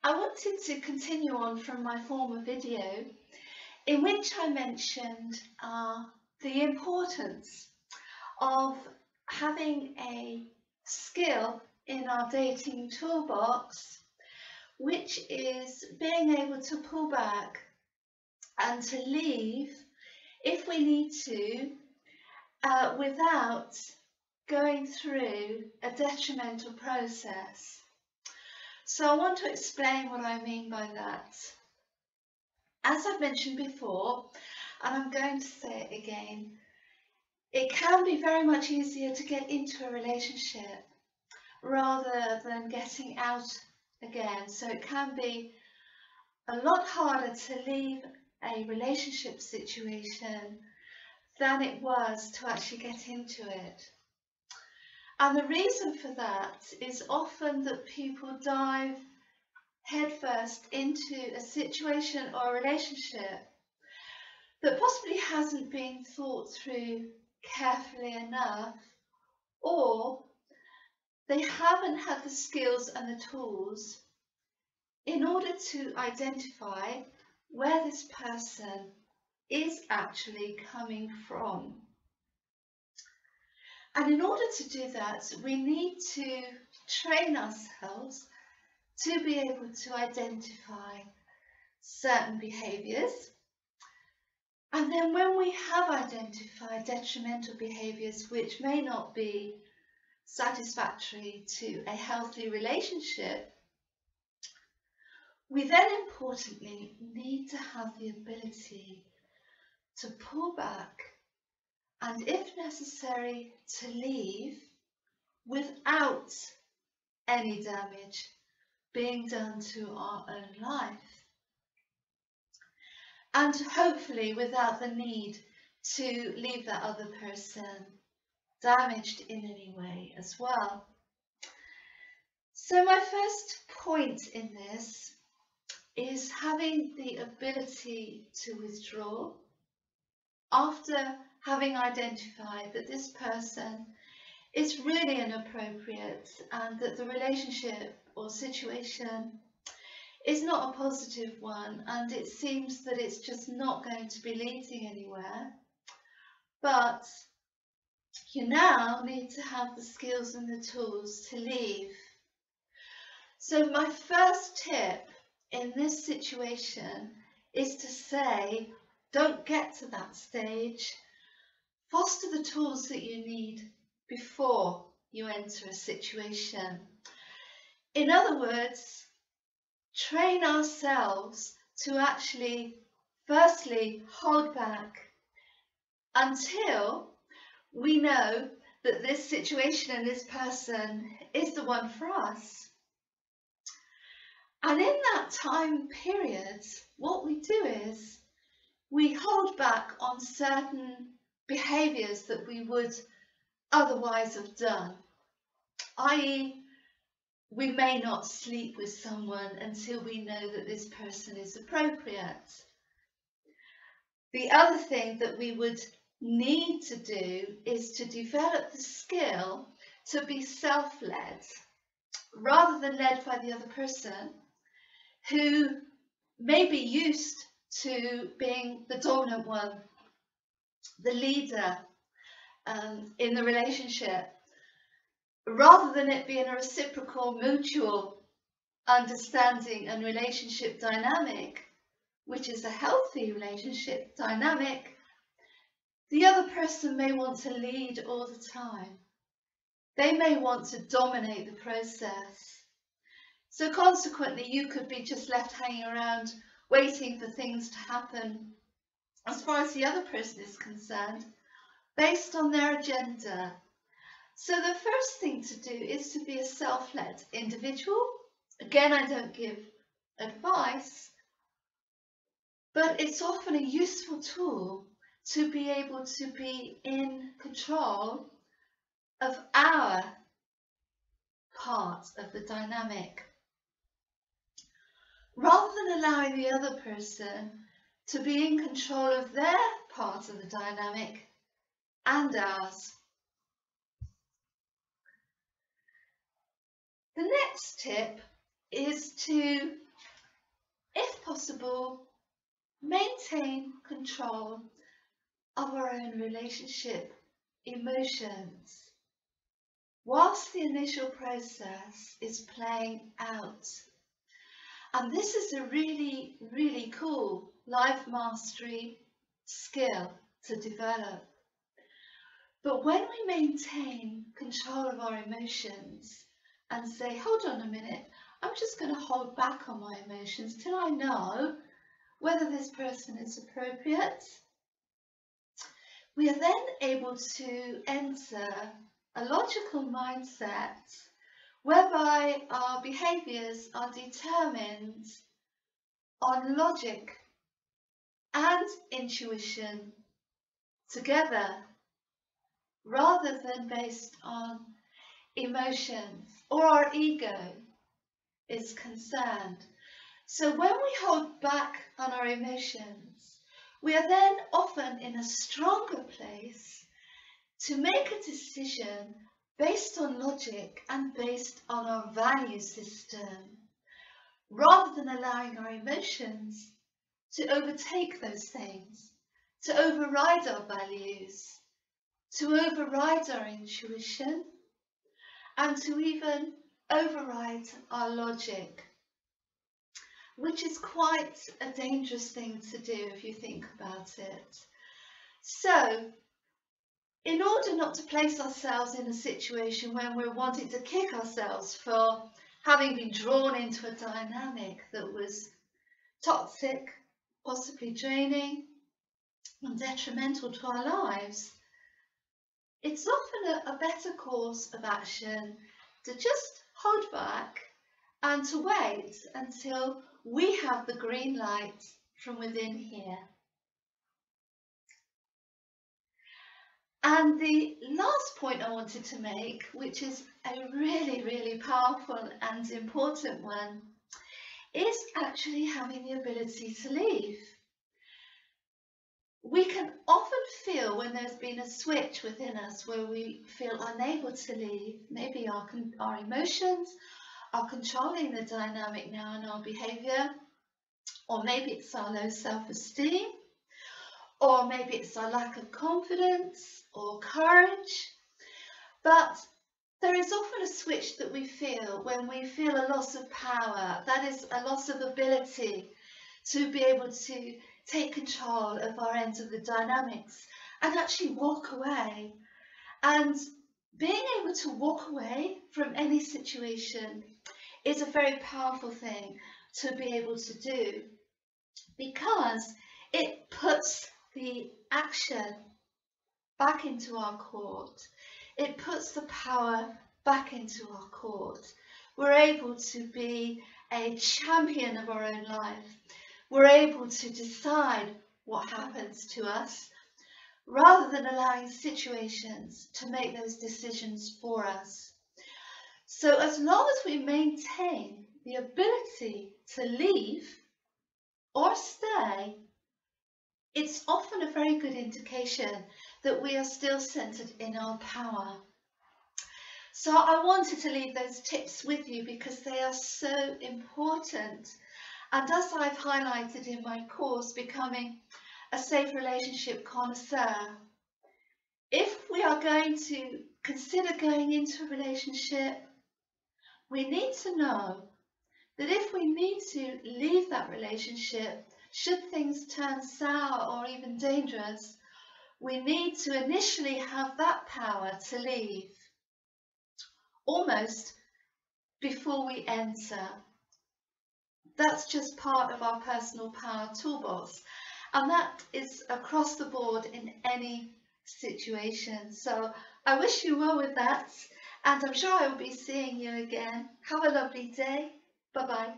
I wanted to continue on from my former video in which I mentioned the importance of having a skill in our dating toolbox, which is being able to pull back and to leave if we need to, without going through a detrimental process. So I want to explain what I mean by that. As I've mentioned before, and I'm going to say it again, it can be very much easier to get into a relationship rather than getting out again. So it can be a lot harder to leave a relationship situation than it was to actually get into it. And the reason for that is often that people dive headfirst into a situation or a relationship that possibly hasn't been thought through carefully enough, or they haven't had the skills and the tools in order to identify where this person is actually coming from. And in order to do that, we need to train ourselves to be able to identify certain behaviours. And then when we have identified detrimental behaviours which may not be satisfactory to a healthy relationship, we then importantly need to have the ability to pull back and, if necessary, to leave without any damage being done to our own life, and hopefully without the need to leave that other person damaged in any way as well. So my first point in this is having the ability to withdraw after having identified that this person is really inappropriate and that the relationship or situation is not a positive one, and it seems that it's just not going to be leading anywhere. But you now need to have the skills and the tools to leave. So my first tip in this situation is to say, don't get to that stage. Foster the tools that you need before you enter a situation. In other words, train ourselves to actually firstly hold back until we know that this situation and this person is the one for us. And in that time period, what we do is we hold back on certain behaviours that we would otherwise have done, i.e., we may not sleep with someone until we know that this person is appropriate. The other thing that we would need to do is to develop the skill to be self-led rather than led by the other person, who may be used to being the dominant one, the leader in the relationship, rather than it being a reciprocal, mutual understanding and relationship dynamic, which is a healthy relationship dynamic. The other person may want to lead all the time. They may want to dominate the process. So consequently, you could be just left hanging around waiting for things to happen as far as the other person is concerned, based on their agenda. So the first thing to do is to be a self-led individual. Again, I don't give advice, but it's often a useful tool to be able to be in control of our part of the dynamic, rather than allowing the other person to be in control of their part of the dynamic and ours. The next tip is to if possible, maintain control of our own relationship emotions whilst the initial process is playing out. And this is a really, really cool life mastery skill to develop. But when we maintain control of our emotions and say, hold on a minute, I'm just going to hold back on my emotions till I know whether this person is appropriate, we are then able to enter a logical mindset whereby our behaviours are determined on logic and intuition together, rather than based on emotions or our ego is concerned. So when we hold back on our emotions, we are then often in a stronger place to make a decision based on logic and based on our value system, rather than allowing our emotions to overtake those things, to override our values, to override our intuition, and to even override our logic, which is quite a dangerous thing to do if you think about it. So, in order not to place ourselves in a situation when we're wanting to kick ourselves for having been drawn into a dynamic that was toxic, possibly draining and detrimental to our lives, it's often a better course of action to just hold back and to wait until we have the green light from within here. And the last point I wanted to make, which is a really, really powerful and important one, is actually having the ability to leave. We can often feel when there's been a switch within us where we feel unable to leave. Maybe our emotions are controlling the dynamic now in our behaviour, or maybe it's our low self-esteem, or maybe it's our lack of confidence or courage. But there is often a switch that we feel when we feel a loss of power, that is a loss of ability to be able to take control of our end of the dynamics and actually walk away. And being able to walk away from any situation is a very powerful thing to be able to do, because it puts the action back into our court. It puts the power back into our court. We're able to be a champion of our own life. We're able to decide what happens to us, rather than allowing situations to make those decisions for us. So as long as we maintain the ability to leave or stay, it's often a very good indication that we are still centered in our power. So I wanted to leave those tips with you because they are so important. And as I've highlighted in my course, Becoming a Safe Relationship Connoisseur, if we are going to consider going into a relationship, we need to know that if we need to leave that relationship, should things turn sour or even dangerous, we need to initially have that power to leave, almost before we enter. That's just part of our personal power toolbox, and that is across the board in any situation. So I wish you well with that, and I'm sure I will be seeing you again. Have a lovely day. Bye bye.